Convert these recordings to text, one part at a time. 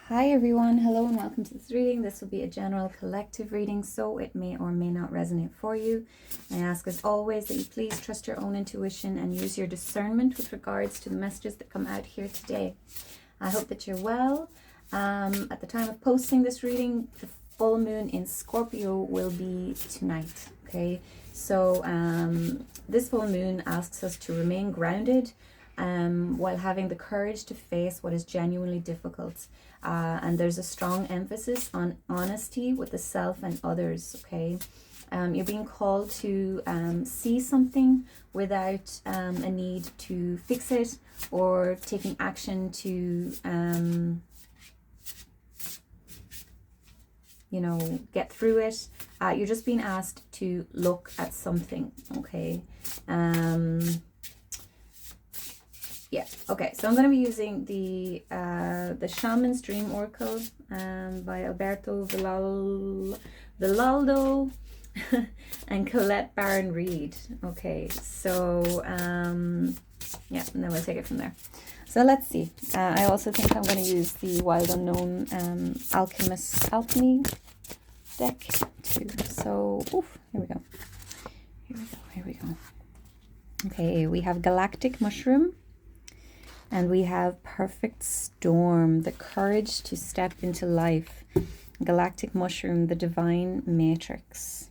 Hi everyone, hello and welcome to this reading. This will be a general collective reading, so it may or may not resonate for you. I ask as always that you please trust your own intuition and use your discernment with regards to the messages that come out here today. I hope that you're well. At the time of posting this reading, the full moon in Scorpio will be tonight. Okay, so this full moon asks us to remain grounded while having the courage to face what is genuinely difficult. And there's a strong emphasis on honesty with the self and others, okay? You're being called to see something without a need to fix it or taking action to, get through it. You're just being asked to look at something, okay? Yeah, okay, so I'm going to be using the Shaman's Dream Oracle by Alberto Villaldo and Colette Baron Reed. Okay, so yeah, and then we'll take it from there. So let's see. I also think I'm going to use the Wild Unknown Alchemy deck too. So, here we go. Here we go. Okay, we have Galactic Mushroom. And we have Perfect Storm, the courage to step into life. Galactic Mushroom, the divine matrix.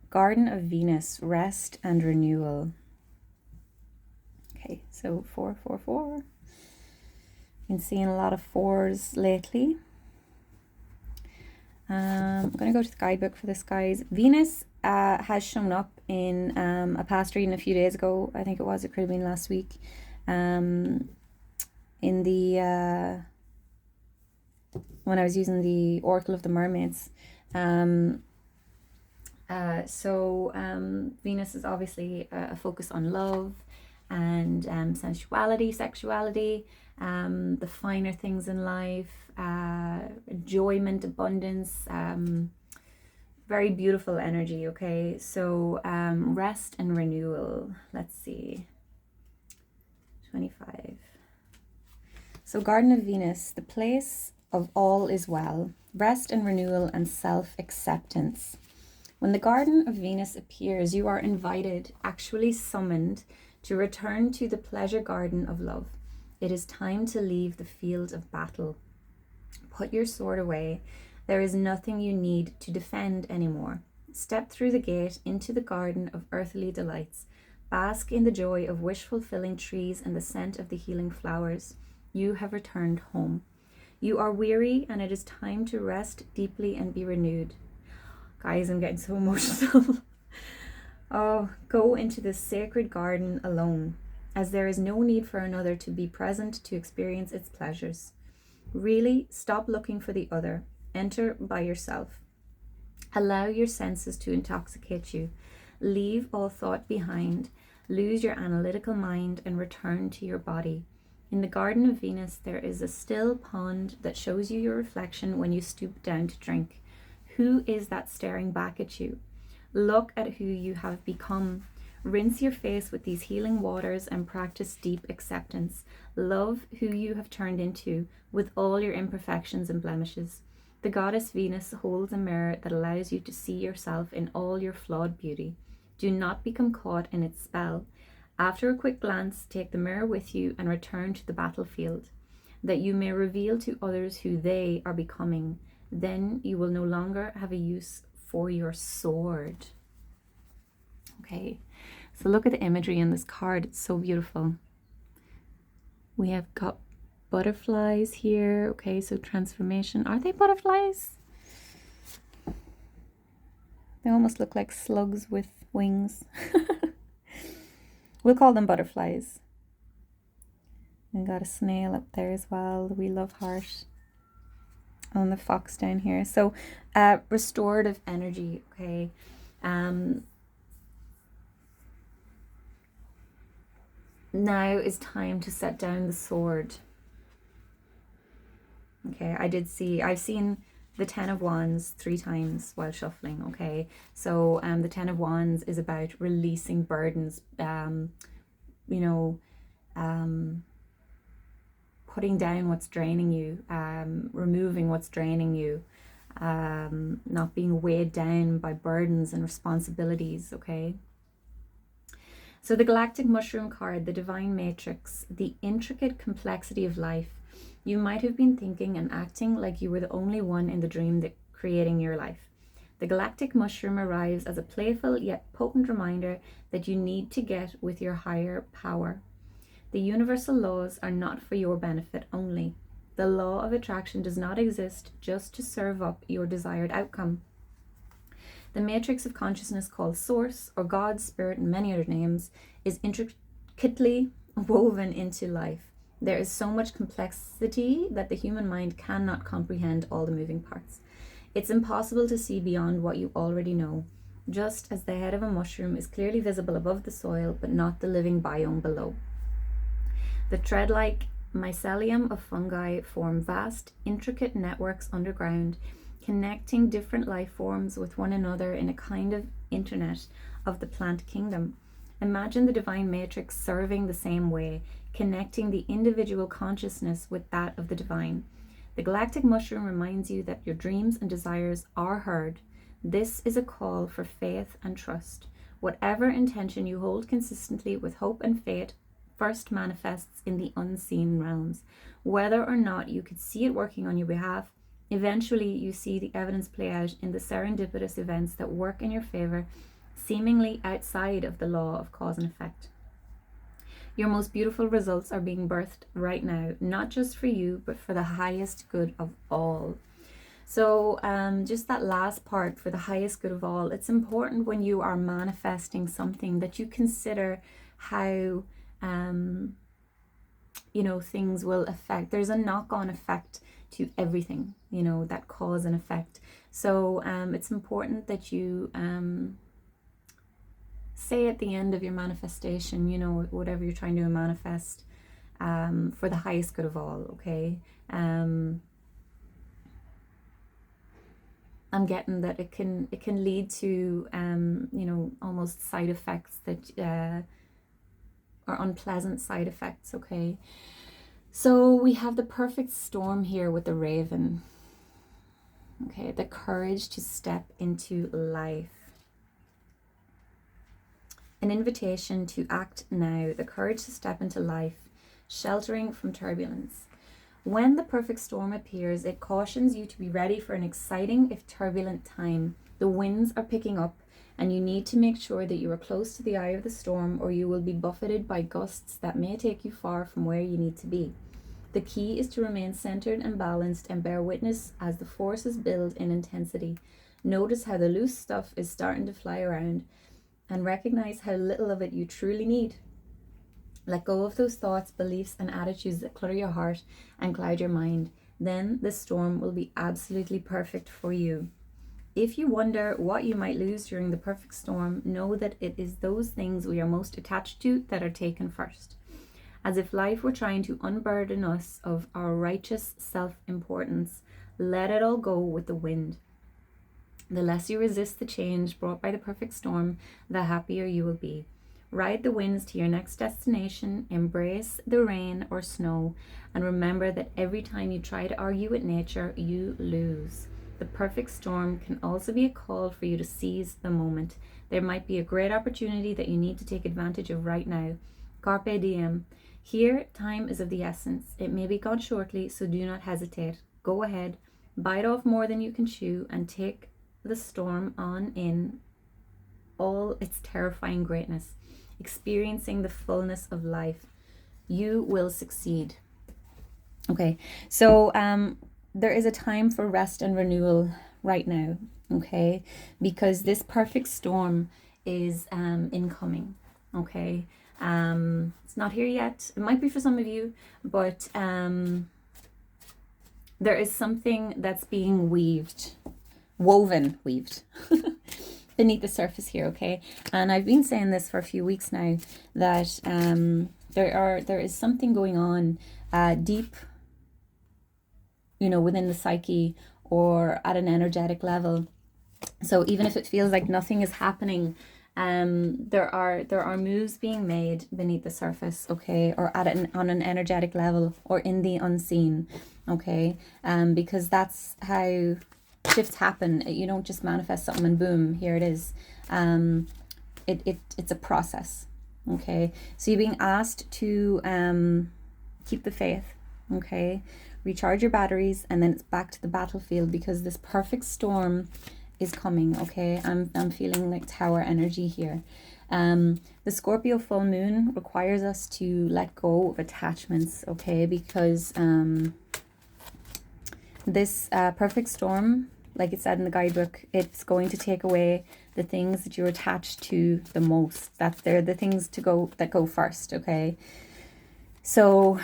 Garden of Venus, rest and renewal. Okay, so 4, 4, 4. Been seeing a lot of 4s lately. I'm going to go to the guidebook for this, guys. Venus has shown up in a past reading a few days ago. I think it was. It could have been last week. In the when I was using the Oracle of the Mermaids. Venus is obviously a focus on love and sensuality, sexuality, the finer things in life, enjoyment, abundance, very beautiful energy, okay? So rest and renewal. Let's see. 25. So Garden of Venus, the place of all is well, rest and renewal and self-acceptance. When the Garden of Venus appears, you are invited, actually summoned, to return to the pleasure garden of love. It is time to leave the field of battle. Put your sword away. There is nothing you need to defend anymore. Step through the gate into the garden of earthly delights. Bask in the joy of wish-fulfilling trees and the scent of the healing flowers. You have returned home. You are weary and it is time to rest deeply and be renewed. Guys, I'm getting so emotional. Oh, go into this sacred garden alone, as there is no need for another to be present to experience its pleasures. Really, stop looking for the other. Enter by yourself. Allow your senses to intoxicate you. Leave all thought behind, lose your analytical mind, and return to your body. In the Garden of Venus, there is a still pond that shows you your reflection when you stoop down to drink. Who is that staring back at you? Look at who you have become. Rinse your face with these healing waters and practice deep acceptance. Love who you have turned into with all your imperfections and blemishes. The goddess Venus holds a mirror that allows you to see yourself in all your flawed beauty. Do not become caught in its spell. After a quick glance, take the mirror with you and return to the battlefield, that you may reveal to others who they are becoming. Then you will no longer have a use for your sword. Okay, so look at the imagery in this card. It's so beautiful. We have got butterflies here. Okay, so transformation. Are they butterflies? They almost look like slugs with wings. We'll call them butterflies. We got a snail up there as well, the wee love heart. And the fox down here. So restorative energy, okay. Now is time to set down the sword. Okay, I've seen the Ten of Wands 3 times while shuffling, okay? So the Ten of Wands is about releasing burdens, putting down what's draining you, removing what's draining you, not being weighed down by burdens and responsibilities, okay? So the galactic mushroom card, the divine matrix, the intricate complexity of life. You might have been thinking and acting like you were the only one in the dream that creating your life. The galactic mushroom arrives as a playful yet potent reminder that you need to get with your higher power. The universal laws are not for your benefit only. The law of attraction does not exist just to serve up your desired outcome. The matrix of consciousness, called Source or God, Spirit, and many other names, is intricately woven into life. There is so much complexity that the human mind cannot comprehend all the moving parts. It's impossible to see beyond what you already know, just as the head of a mushroom is clearly visible above the soil, but not the living biome below. The thread-like mycelium of fungi form vast, intricate networks underground, connecting different life forms with one another in a kind of internet of the plant kingdom. Imagine the divine matrix serving the same way, connecting the individual consciousness with that of the divine. The galactic mushroom reminds you that your dreams and desires are heard. This is a call for faith and trust. Whatever intention you hold consistently with hope and faith first manifests in the unseen realms. Whether or not you could see it working on your behalf, eventually you see the evidence play out in the serendipitous events that work in your favor, seemingly outside of the law of cause and effect. Your most beautiful results are being birthed right now, not just for you, but for the highest good of all. So just that last part, for the highest good of all, it's important when you are manifesting something that you consider how things will affect. There's a knock-on effect to everything, that cause and effect. So it's important that you say at the end of your manifestation, whatever you're trying to manifest, for the highest good of all, okay? I'm getting that it can lead to almost side effects that or unpleasant side effects, okay? So we have the perfect storm here with the raven, okay? The courage to step into life. An invitation to act now, the courage to step into life, sheltering from turbulence. When the perfect storm appears, it cautions you to be ready for an exciting, if turbulent, time. The winds are picking up, and you need to make sure that you are close to the eye of the storm, or you will be buffeted by gusts that may take you far from where you need to be. The key is to remain centered and balanced and bear witness as the forces build in intensity. Notice how the loose stuff is starting to fly around, and recognize how little of it you truly need. Let go of those thoughts, beliefs, and attitudes that clutter your heart and cloud your mind. Then the storm will be absolutely perfect for you. If you wonder what you might lose during the perfect storm, know that it is those things we are most attached to that are taken first. As if life were trying to unburden us of our righteous self-importance, let it all go with the wind. The less you resist the change brought by the perfect storm, the happier you will be. Ride the winds to your next destination, embrace the rain or snow, and remember that every time you try to argue with nature, you lose. The perfect storm can also be a call for you to seize the moment. There might be a great opportunity that you need to take advantage of right now. Carpe diem. Here, time is of the essence. It may be gone shortly, so do not hesitate. Go ahead, bite off more than you can chew, and take the storm on in all its terrifying greatness, experiencing the fullness of life. You will succeed. Okay, so there is a time for rest and renewal right now, okay, because this perfect storm is incoming, okay. It's not here yet. It might be for some of you, but there is something that's being weaved beneath the surface here, okay? And I've been saying this for a few weeks now, that there is something going on deep, within the psyche or at an energetic level. So even if it feels like nothing is happening There are moves being made beneath the surface, okay, or on an energetic level, or in the unseen, okay, because that's how shifts happen. You don't just manifest something and boom, here it is. It's a process, okay. So you're being asked to keep the faith, okay, recharge your batteries, and then it's back to the battlefield, because this perfect storm is coming, okay. I'm feeling like tower energy here. The Scorpio full moon requires us to let go of attachments, okay, because this perfect storm, like it said in the guidebook, it's going to take away the things that you're attached to the most. That they're the things that go first, okay. So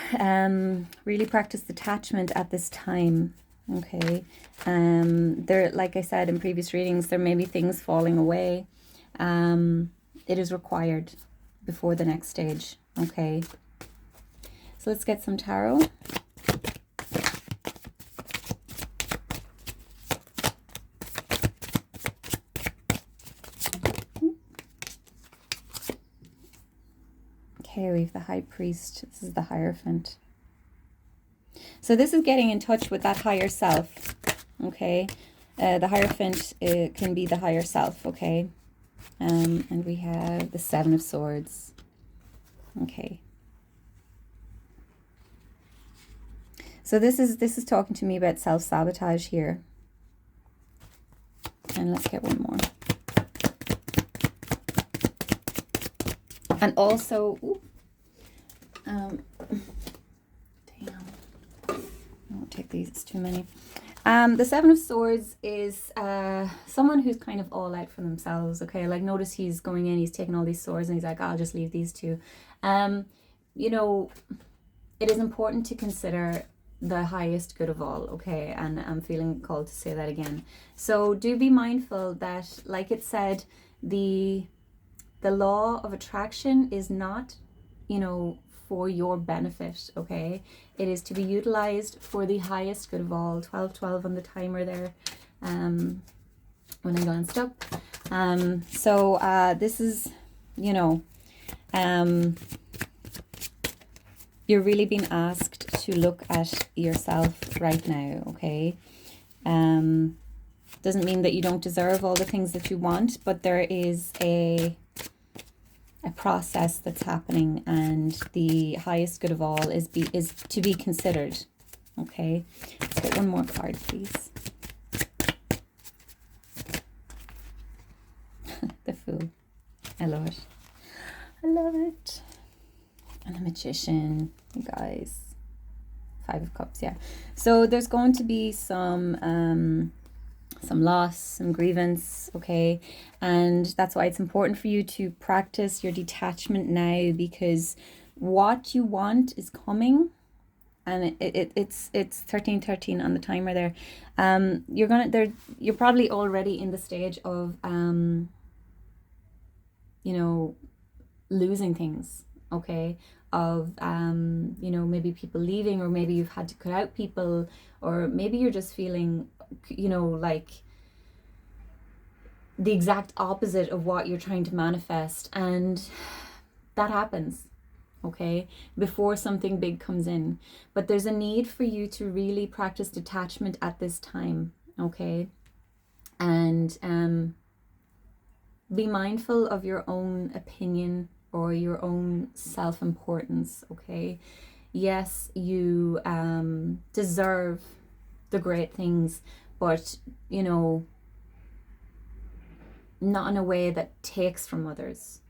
really practice detachment at this time, okay. There, like I said in previous readings, there may be things falling away. It is required before the next stage, okay. So let's get some tarot. Okay, we have the High Priest. This is the Hierophant. So this is getting in touch with that higher self, okay? The Hierophant can be the higher self, okay? And we have the Seven of Swords, okay. So this is talking to me about self-sabotage here. And let's get one more. And also, damn, I won't take these, it's too many. The Seven of Swords is someone who's kind of all out for themselves, okay? Like, notice he's going in, he's taking all these swords, and he's like, I'll just leave these two. You know, it is important to consider the highest good of all, okay? And I'm feeling called to say that again. So do be mindful that, like it said, the law of attraction is not, you know, for your benefit, okay? It is to be utilized for the highest good of all. 1212 on the timer there, when I glanced up. So this is, you know, you're really being asked to look at yourself right now, okay? Doesn't mean that you don't deserve all the things that you want, but there is a process that's happening, and the highest good of all is to be considered, okay. Let's get one more card, please. The Fool. I love it. I love it. And the Magician, you guys. Five of Cups, yeah. So there's going to be some loss, some grievance, okay? And that's why it's important for you to practice your detachment now, because what you want is coming. And it's 1313 on the timer there. You're probably already in the stage of you know, losing things, okay? Of you know, maybe people leaving, or maybe you've had to cut out people, or maybe you're just feeling, you know, like the exact opposite of what you're trying to manifest. And that happens, okay, before something big comes in. But there's a need for you to really practice detachment at this time, okay? And be mindful of your own opinion or your own self-importance, okay? Yes, you deserve the great things, but, you know, not in a way that takes from others.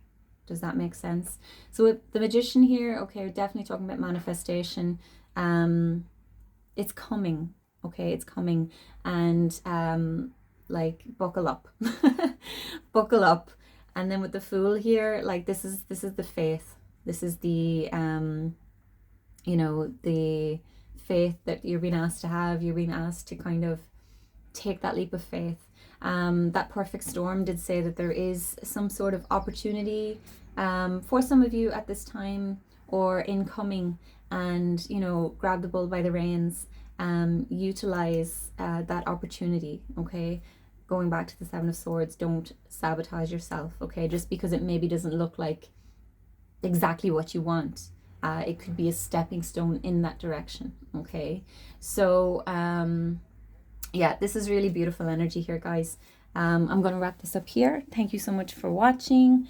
Does that make sense? So with the Magician here, okay, we're definitely talking about manifestation. It's coming, okay, it's coming. And like, buckle up. Buckle up. And then with the Fool here, like, this is the faith. This is the you know, the faith that you're being asked to have. You're being asked to kind of take that leap of faith. That perfect storm did say that there is some sort of opportunity for some of you at this time, or incoming, and, you know, grab the bull by the reins, utilize that opportunity, okay? going back to the Seven of Swords, don't sabotage yourself, okay? Just because it maybe doesn't look like exactly what you want. It could be a stepping stone in that direction, okay? So, yeah, this is really beautiful energy here, guys. I'm going to wrap this up here. Thank you so much for watching.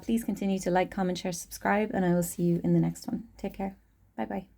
Please continue to like, comment, share, subscribe, and I will see you in the next one. Take care. Bye-bye.